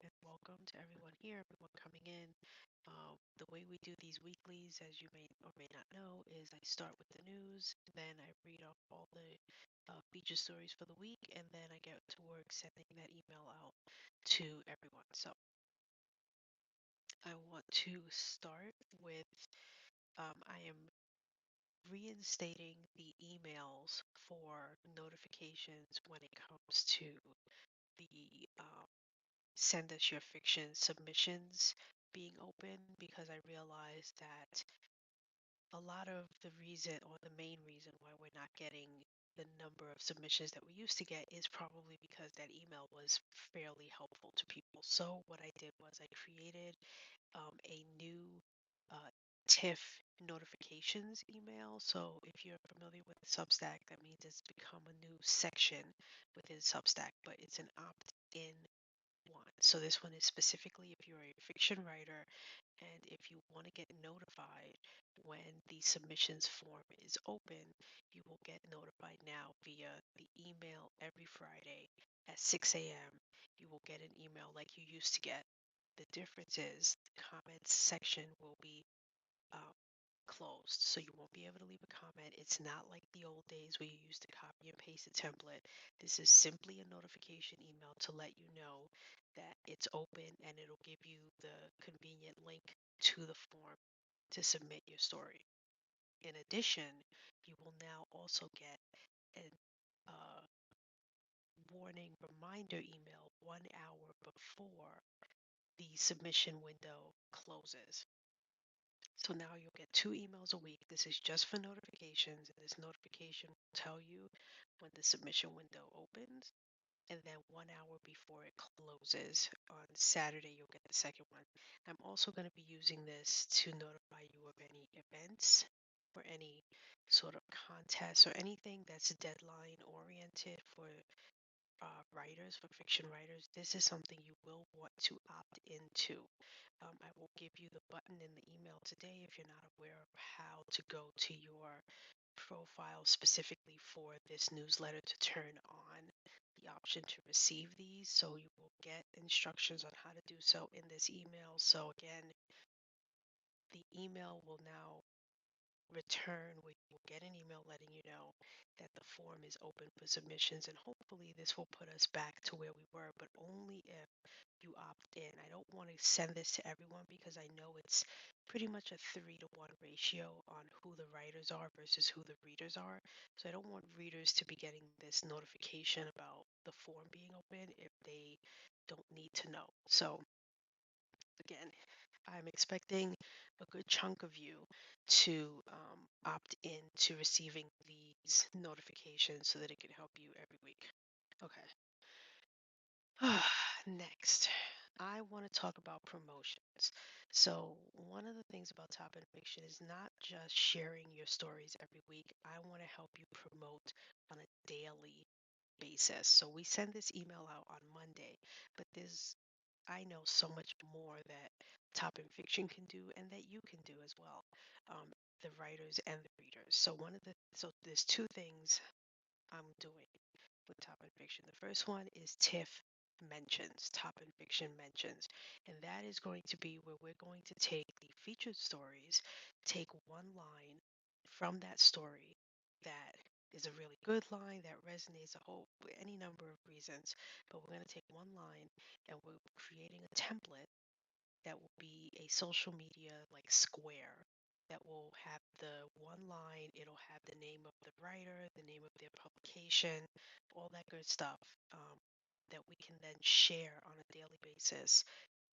and welcome to everyone here, everyone coming in. The way we do these weeklies, as you may or may not know, is I start with the news, then I read off all the feature stories for the week, and then I get to work sending that email out to everyone. So I want to start with I am reinstating the emails for notifications when it comes to the send us your fiction submissions being open because I realized that a lot of the reason or the main reason why we're not getting the number of submissions that we used to get is probably because that email was fairly helpful to people. So what I did was I created a new uh, TIFF notifications email. So if you're familiar with Substack, that means it's become a new section within Substack, but it's an opt-in one. So this one is specifically if you're a fiction writer and if you want to get notified when the submissions form is open, you will get notified now via the email every Friday at 6 a.m. You will get an email like you used to get. The difference is the comments section will be um, closed, so you won't be able to leave a comment. It's not like the old days where you used to copy and paste a template. This is simply a notification email to let you know that it's open and it'll give you the convenient link to the form to submit your story. In addition, you will now also get an warning reminder email 1 hour before the submission window closes. So now you'll get 2 emails a week. This is just for notifications, and this notification will tell you when the submission window opens. And then 1 hour before it closes on Saturday, you'll get the second one. I'm also going to be using this to notify you of any events or any sort of contests or anything that's deadline oriented for writers, for fiction writers. This is something you will want to opt into. I will give you the button in the email today if you're not aware of how to go to your profile specifically for this newsletter to turn on the option to receive these. So you will get instructions on how to do so in this email. So again, the email will now return where you will get an email letting you know that the form is open for submissions, and hopefully this will put us back to where we were, but only if you opt in. I don't want to send this to everyone because I know it's pretty much a 3-to-1 ratio on who the writers are versus who the readers are. So I don't want readers to be getting this notification about the form being open if they don't need to know. So again, I'm expecting a good chunk of you to opt in to receiving these notifications so that it can help you every week. Okay. Next, I want to talk about promotions. So, one of the things about Top End Fiction is not just sharing your stories every week. I want to help you promote on a daily basis. So, we send this email out on Monday, but I know so much more that Top End Fiction can do and that you can do as well, the writers and the readers. So there's two things I'm doing with Top End Fiction. The first one is TIFF mentions, Top End Fiction mentions, and that is going to be where we're going to take the featured stories, take one line from that story that is a really good line that resonates any number of reasons, but we're going to take one line and we're creating a template that will be a social media like square that will have the one line, it'll have the name of the writer, the name of their publication, all that good stuff that we can then share on a daily basis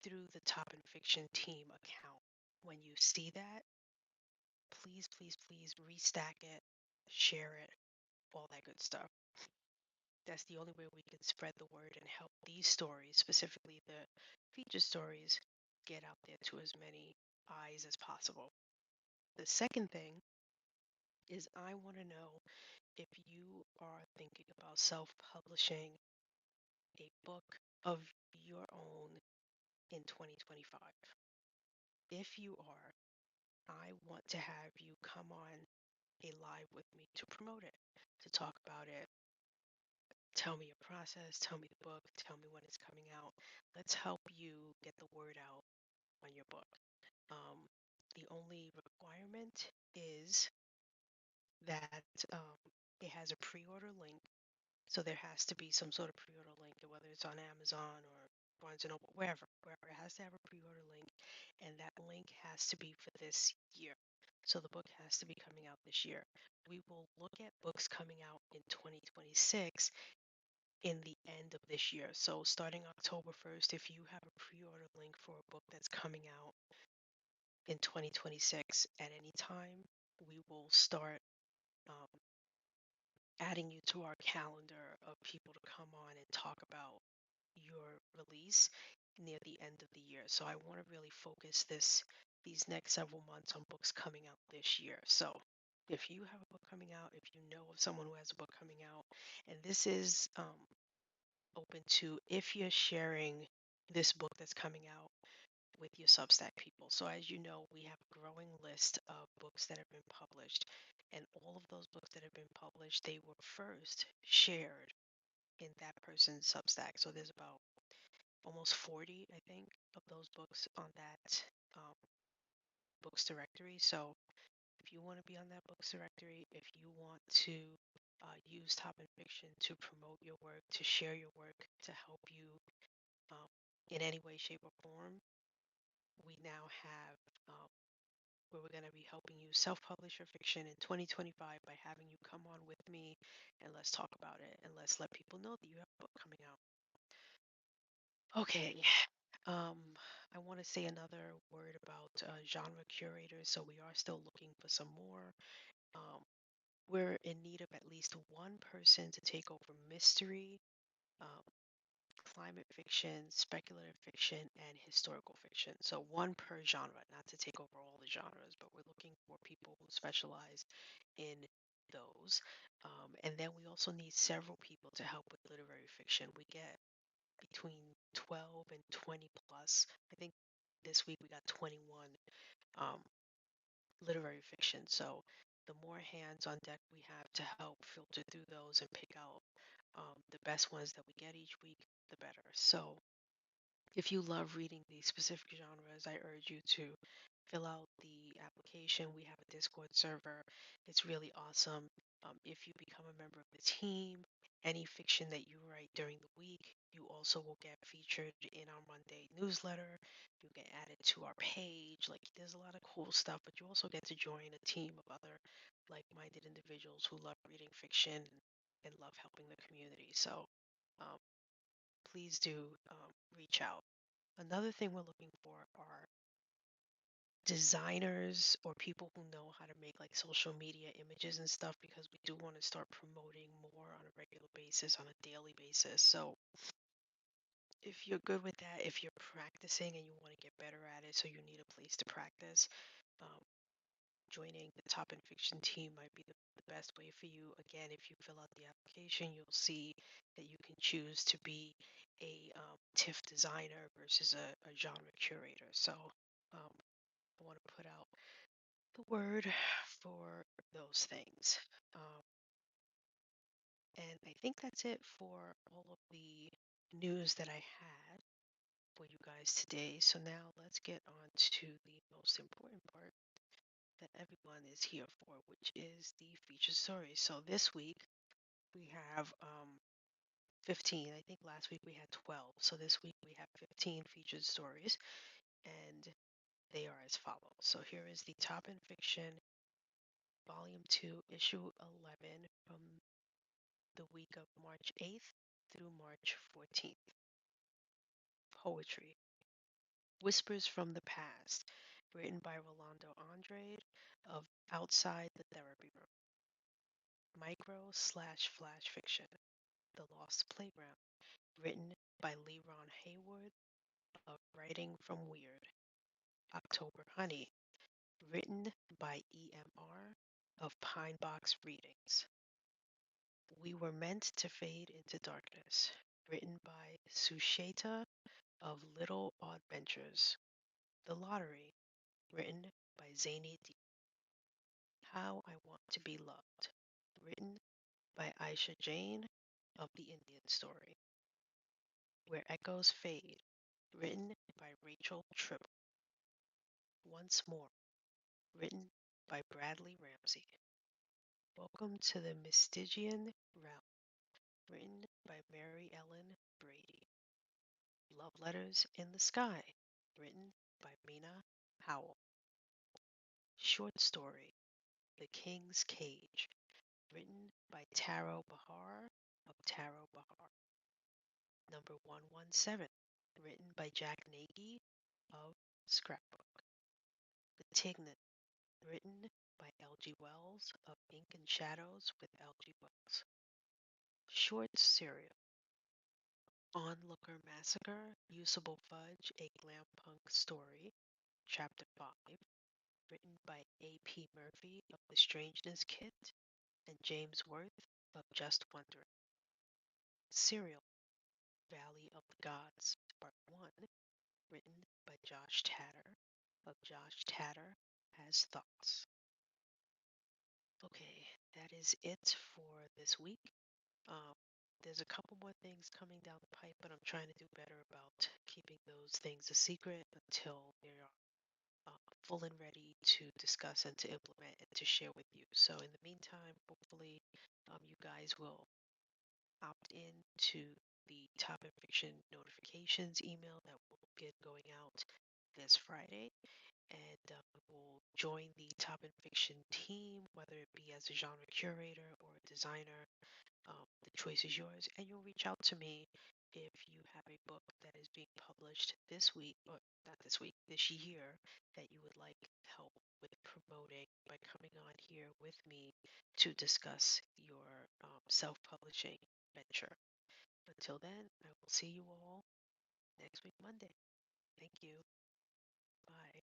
through the Top and Fiction team account. When you see that, please, please, please restack it, share it, all that good stuff. That's the only way we can spread the word and help these stories, specifically the feature stories, get out there to as many eyes as possible. The second thing is I want to know if you are thinking about self-publishing a book of your own in 2025. If you are, I want to have you come on a live with me to promote it, to talk about it, Tell me your process, tell me the book, tell me when it's coming out. Let's help you get the word out on your book. Um, the only requirement is that it has a pre-order link. So there has to be some sort of pre-order link, whether it's on Amazon or Barnes and Noble, wherever it has to have a pre-order link, and that link has to be for this year. So the book has to be coming out this year. We will look at books coming out in 2026 in the end of this year. So starting October 1st, if you have a pre-order link for a book that's coming out in 2026 at any time, we will start um, adding you to our calendar of people to come on and talk about your release near the end of the year. So I want to really focus these next several months on books coming out this year. So if you have a book coming out, if you know of someone who has a book coming out, and this is open to if you're sharing this book that's coming out with your Substack people. So as you know, we have a growing list of books that have been published, and all of those books that have been published, they were first shared in that person's Substack. So there's about almost 40, I think, of those books on that um, books directory. So if you want to be on that books directory, if you want to use Top and Fiction to promote your work, to share your work, to help you um, in any way, shape, or form, we now have where we're going to be helping you self-publish your fiction in 2025 by having you come on with me and let's talk about it and let's let people know that you have a book coming out. Okay. Um, I want to say another word about genre curators. So we are still looking for some more. Um, we're in need of at least one person to take over mystery, um, climate fiction, speculative fiction, and historical fiction. So one per genre, not to take over all the genres, but we're looking for people who specialize in those. And then we also need several people to help with literary fiction. We get between 12 and 20 plus. I think this week we got 21 um, literary fiction. So the more hands on deck we have to help filter through those and pick out the best ones that we get each week, the better. So if you love reading these specific genres, I urge you to fill out the application. We have a Discord server. It's really awesome. If you become a member of the team, any fiction that you write during the week, you also will get featured in our Monday newsletter. You get added to our page. Like, there's a lot of cool stuff, but you also get to join a team of other like-minded individuals who love reading fiction and love helping the community. So um, please do reach out. Another thing we're looking for are designers or people who know how to make like social media images and stuff because we do want to start promoting more on a regular basis, on a daily basis. So if you're good with that, if you're practicing and you want to get better at it, so you need a place to practice, um, joining the Top and Fiction team might be the best way for you. Again, if you fill out the application, you'll see that you can choose to be a TIFF designer versus a genre curator. So um, I want to put out the word for those things. Um, and I think that's it for all of the news that I had for you guys today. So now let's get on to the most important part that everyone is here for, which is the feature story. So this week we have 15. I think last week we had 12. So this week we have 15 featured stories, and they are as follows. So here is the Top in Fiction Volume 2, Issue 11 from the week of March 8th through March 14th. Poetry. Whispers from the Past, written by Rolando Andrade of Outside the Therapy Room. Micro slash flash fiction, The Lost Playground, written by Leeron Heywood of Writing from Weird. October Honey, written by E.M.R of Pinebox Readings. We Were Meant to Fade into Darkness, written by Suchaeta of Little Audventures. The Lottery, written by Zani. How I Want to Be Loved, written by Isha Jain of the Indian story, Where Echoes Fade, written by Rachel Tribble. Once More, written by Bradley Ramsey. Welcome to the Mystigian realm, written by Mary Ellen Brady. Love Letters in the Sky, written by Mina Howell. Short story, The King's Cage, written by Taro Bahar of Taro Bahar. Number 117, written by Jack Nagy of Scrapbook. The Tignan, written by L.G. Wells of Ink and Shadows with L.G. Wells. Short serial, Onlooker Massacre, Usable Fudge, a Glam Punk Story, Chapter 5, written by A.P. Murphy of The Strangeness Kit and James Worth of Just Wondering. Serial, Valley of the Gods, Part 1, written by Josh Tatter of Josh Tatter Has Thoughts. Okay, that is it for this week. Um, there's a couple more things coming down the pipe, but I'm trying to do better about keeping those things a secret until they are full and ready to discuss and to implement and to share with you. So in the meantime, hopefully, you guys will opt in to the Top and Fiction notifications email that will get going out this Friday. And will join the Top and Fiction team, whether it be as a genre curator or a designer. The choice is yours, and you'll reach out to me if you have a book that is being published this week, or not this week, this year, that you would like help with promoting by coming on here with me to discuss your self-publishing venture. Until then, I will see you all next week, Monday. Thank you. Bye.